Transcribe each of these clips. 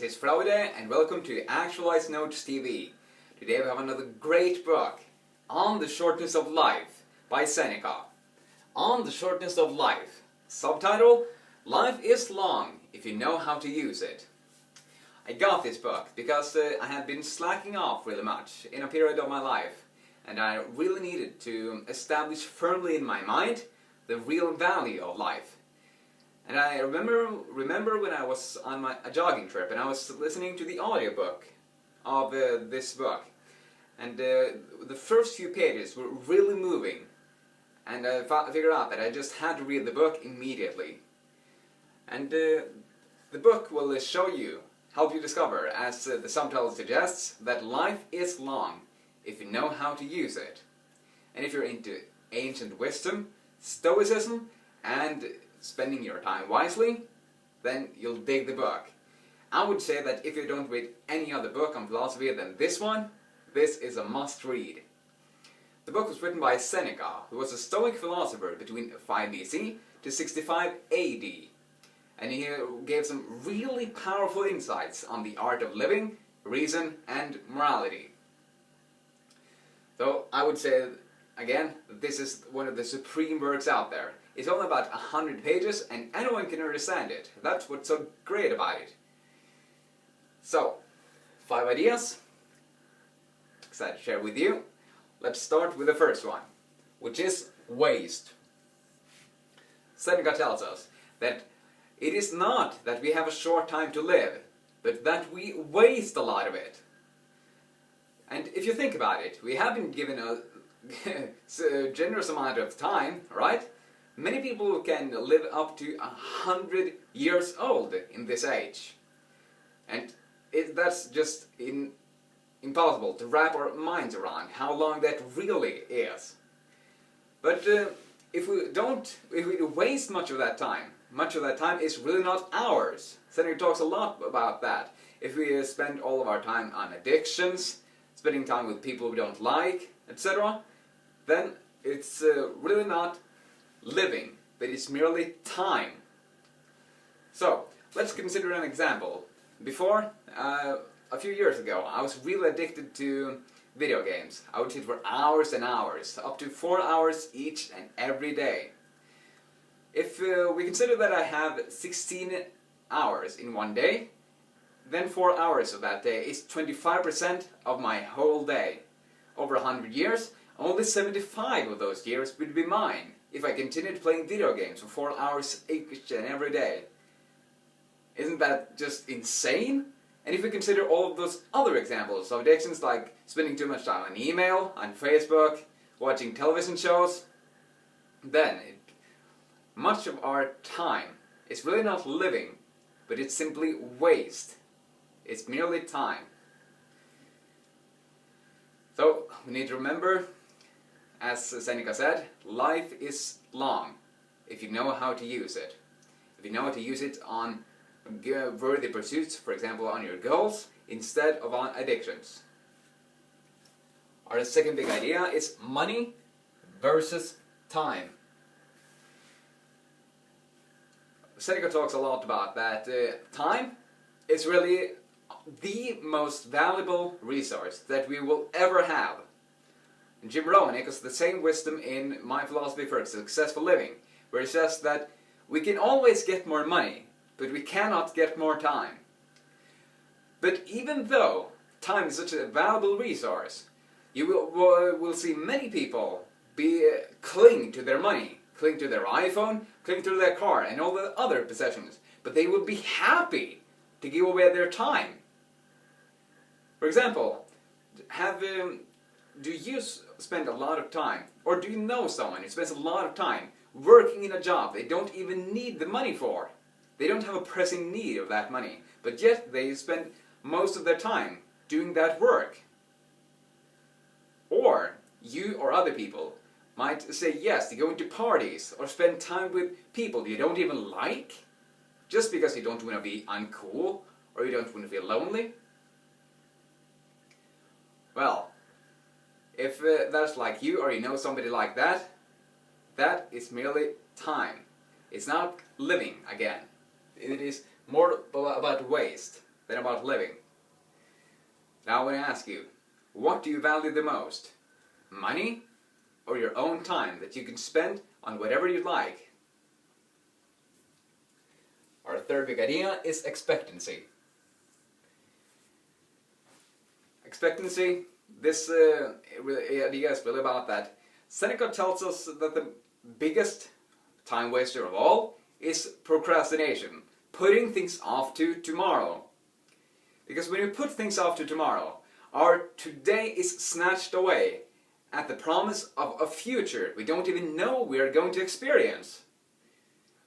is Frode and welcome to Actualized Notes TV. Today we have another great book, On the Shortness of Life by Seneca. On the Shortness of Life. Subtitle, Life is long if you know how to use it. I got this book because I had been slacking off really much in a period of my life, and I really needed to establish firmly in my mind the real value of life. And I remember when I was on a jogging trip and I was listening to the audiobook of this book. And the first few pages were really moving. And I figured out that I just had to read the book immediately. And the book will help you discover, as the subtitle suggests, that life is long if you know how to use it. And if you're into ancient wisdom, stoicism, and spending your time wisely, then you'll dig the book. I would say that if you don't read any other book on philosophy than this one, this is a must-read. The book was written by Seneca, who was a Stoic philosopher between 5 BC to 65 AD. And he gave some really powerful insights on the art of living, reason, and morality. So I would say, again, that this is one of the supreme works out there. It's only about 100 pages and anyone can understand it. That's what's so great about it. So, 5 ideas. Excited to share with you. Let's start with the first one, which is waste. Seneca tells us that it is not that we have a short time to live, but that we waste a lot of it. And if you think about it, we have been given a generous amount of time, right? Many people can live up to 100 years old in this age. And that's just impossible to wrap our minds around how long that really is. But if we waste much of that time is really not ours. Seneca talks a lot about that. If we spend all of our time on addictions, spending time with people we don't like, etc., then it's really not living, but it's merely time. So, let's consider an example. Before, a few years ago, I was really addicted to video games. I would sit for hours and hours, up to 4 hours each and every day. If we consider that I have 16 hours in one day, then 4 hours of that day is 25% of my whole day. Over 100 years, only 75 of those years would be mine if I continued playing video games for 4 hours each and every day. Isn't that just insane? And if we consider all of those other examples of addictions, like spending too much time on email, on Facebook, watching television shows, then much of our time is really not living, but it's simply waste. It's merely time. So, we need to remember, as Seneca said, life is long if you know how to use it. If you know how to use it on worthy pursuits, for example on your goals, instead of on addictions. Our second big idea is money versus time. Seneca talks a lot about that time is really the most valuable resource that we will ever have. And Jim Rohn echoes the same wisdom in My Philosophy for Successful Living, where he says that we can always get more money, but we cannot get more time. But even though time is such a valuable resource, you will see many people cling to their money, cling to their iPhone, cling to their car and all the other possessions, but they would be happy to give away their time. For example, do you spend a lot of time, or do you know someone who spends a lot of time working in a job they don't even need the money for? They don't have a pressing need of that money, but yet they spend most of their time doing that work. Or you or other people might say yes to going to parties or spend time with people you don't even like, just because you don't want to be uncool or you don't want to feel lonely. Well, if that's like you or you know somebody like that, that is merely time. It's not living again. It is more about waste. than about living. Now I want to ask you, what do you value the most? Money or your own time that you can spend on whatever you like? Our third big idea is expectancy. Expectancy, this idea is really about that. Seneca tells us that the biggest time waster of all is procrastination, putting things off to tomorrow. Because when you put things off to tomorrow, our today is snatched away at the promise of a future we don't even know we are going to experience.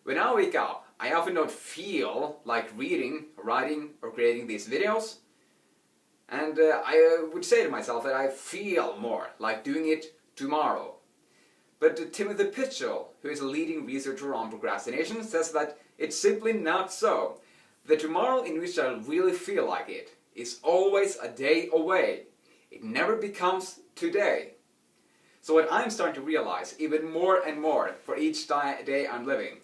When I wake up, I often don't feel like reading, writing, or creating these videos. And I would say to myself that I feel more like doing it tomorrow. But Timothy Pitchell, who is a leading researcher on procrastination, says that it's simply not so. The tomorrow in which I really feel like it is always a day away. It never becomes today. So what I'm starting to realize even more and more for each day I'm living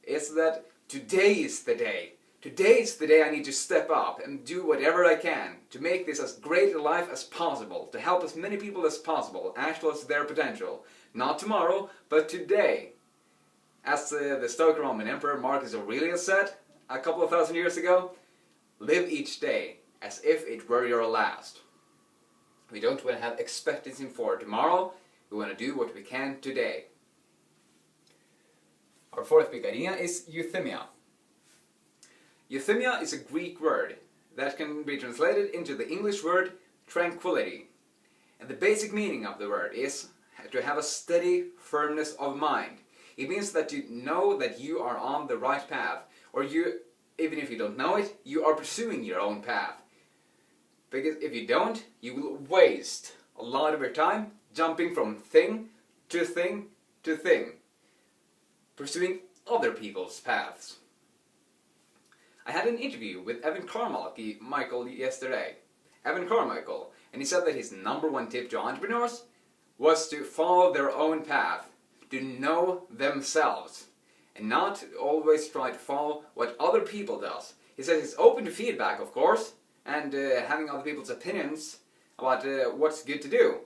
is that today is the day. Today is the day I need to step up and do whatever I can to make this as great a life as possible, to help as many people as possible actualize their potential. Not tomorrow, but today. As the Stoic Roman Emperor Marcus Aurelius said a couple of thousand years ago, live each day as if it were your last. We don't want to have expectancy for tomorrow, we want to do what we can today. Our fourth big idea is euthymia. Euthymia is a Greek word that can be translated into the English word tranquility. And the basic meaning of the word is to have a steady firmness of mind. It means that you know that you are on the right path, or you, even if you don't know it, you are pursuing your own path. Because if you don't, you will waste a lot of your time jumping from thing to thing to thing, pursuing other people's paths. I had an interview with Evan Carmichael yesterday. Evan Carmichael, and he said that his #1 tip to entrepreneurs was to follow their own path, to know themselves, and not always try to follow what other people does. He says he's open to feedback, of course, and having other people's opinions about what's good to do,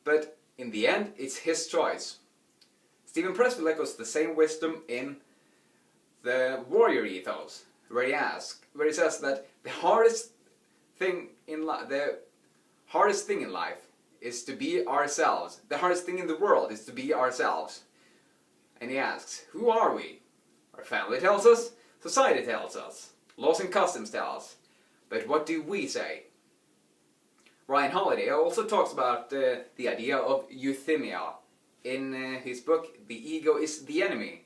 but in the end, it's his choice. Stephen Pressfield echoes the same wisdom in the Warrior Ethos, where he says that the hardest thing in life is to be ourselves. The hardest thing in the world is to be ourselves. And he asks, who are we? Our family tells us, society tells us, laws and customs tell us. But what do we say? Ryan Holiday also talks about the idea of euthymia in his book, The Ego is the Enemy,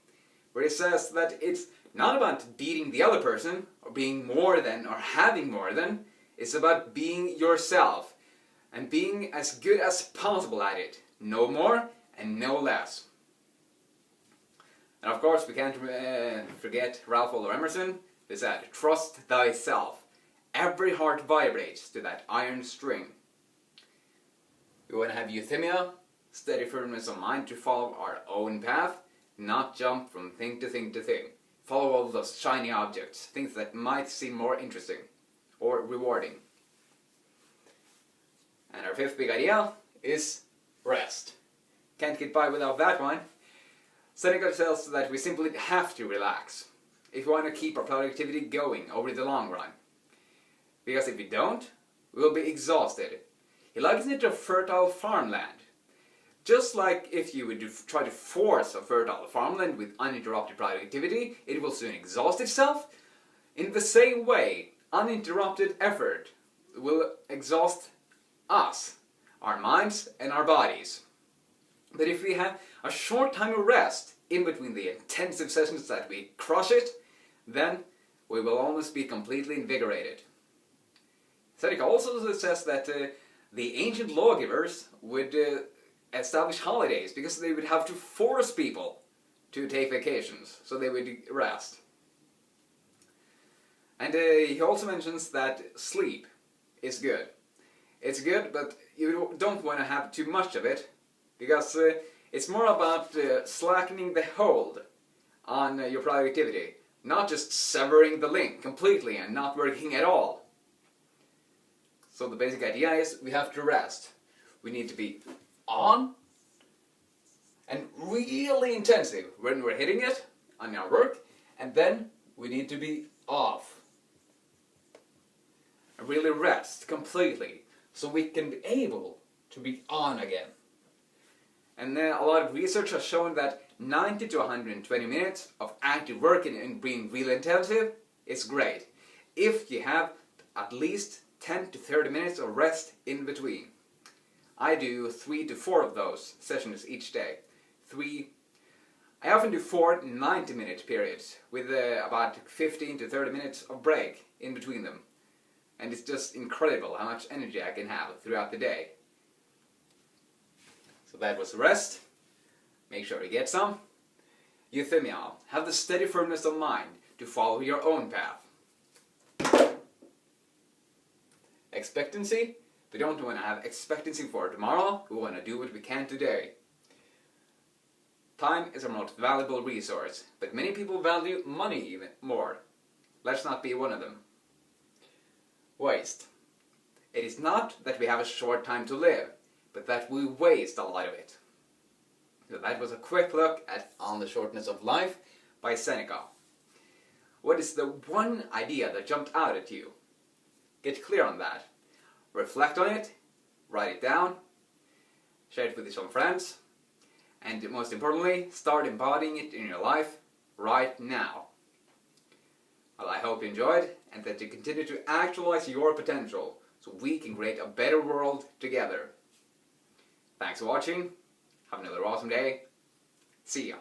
where he says that it's not about beating the other person, or being more than, or having more than. It's about being yourself, and being as good as possible at it. No more, and no less. And of course, we can't forget Ralph Waldo Emerson, who said, trust thyself. Every heart vibrates to that iron string. We want to have euthymia, steady firmness of mind to follow our own path, not jump from thing to thing to thing. Follow all those shiny objects, things that might seem more interesting or rewarding. And our fifth big idea is rest. Can't get by without that one. Seneca tells us that we simply have to relax if we want to keep our productivity going over the long run. Because if we don't, we'll be exhausted. He likens it to a fertile farmland. Just like if you would try to force a fertile farmland with uninterrupted productivity, it will soon exhaust itself. In the same way, uninterrupted effort will exhaust us, our minds and our bodies. But if we have a short time of rest in between the intensive sessions that we crush it, then we will almost be completely invigorated. Seneca also says that the ancient lawgivers would establish holidays because they would have to force people to take vacations, so they would rest. And he also mentions that sleep is good. It's good, but you don't want to have too much of it, because it's more about slackening the hold on your productivity, not just severing the link completely and not working at all. So the basic idea is we have to rest. We need to be on and really intensive when we're hitting it on our work, and then we need to be off. And really rest completely so we can be able to be on again. And then a lot of research has shown that 90 to 120 minutes of active work and being really intensive is great if you have at least 10 to 30 minutes of rest in between. I do 3 to 4 of those sessions each day. I often do 4 90-minute periods with about 15 to 30 minutes of break in between them. And it's just incredible how much energy I can have throughout the day. So that was rest. Make sure to get some. Euthymia, have the steady firmness of mind to follow your own path. Expectancy, we don't want to have expectancy for tomorrow, we want to do what we can today. Time is our most valuable resource, but many people value money even more. Let's not be one of them. Waste. It is not that we have a short time to live, but that we waste a lot of it. So that was a quick look at On the Shortness of Life by Seneca. What is the one idea that jumped out at you? Get clear on that. Reflect on it, write it down, share it with some friends, and most importantly, start embodying it in your life right now. Well, I hope you enjoyed and that you continue to actualize your potential so we can create a better world together. Thanks for watching. Have another awesome day. See ya.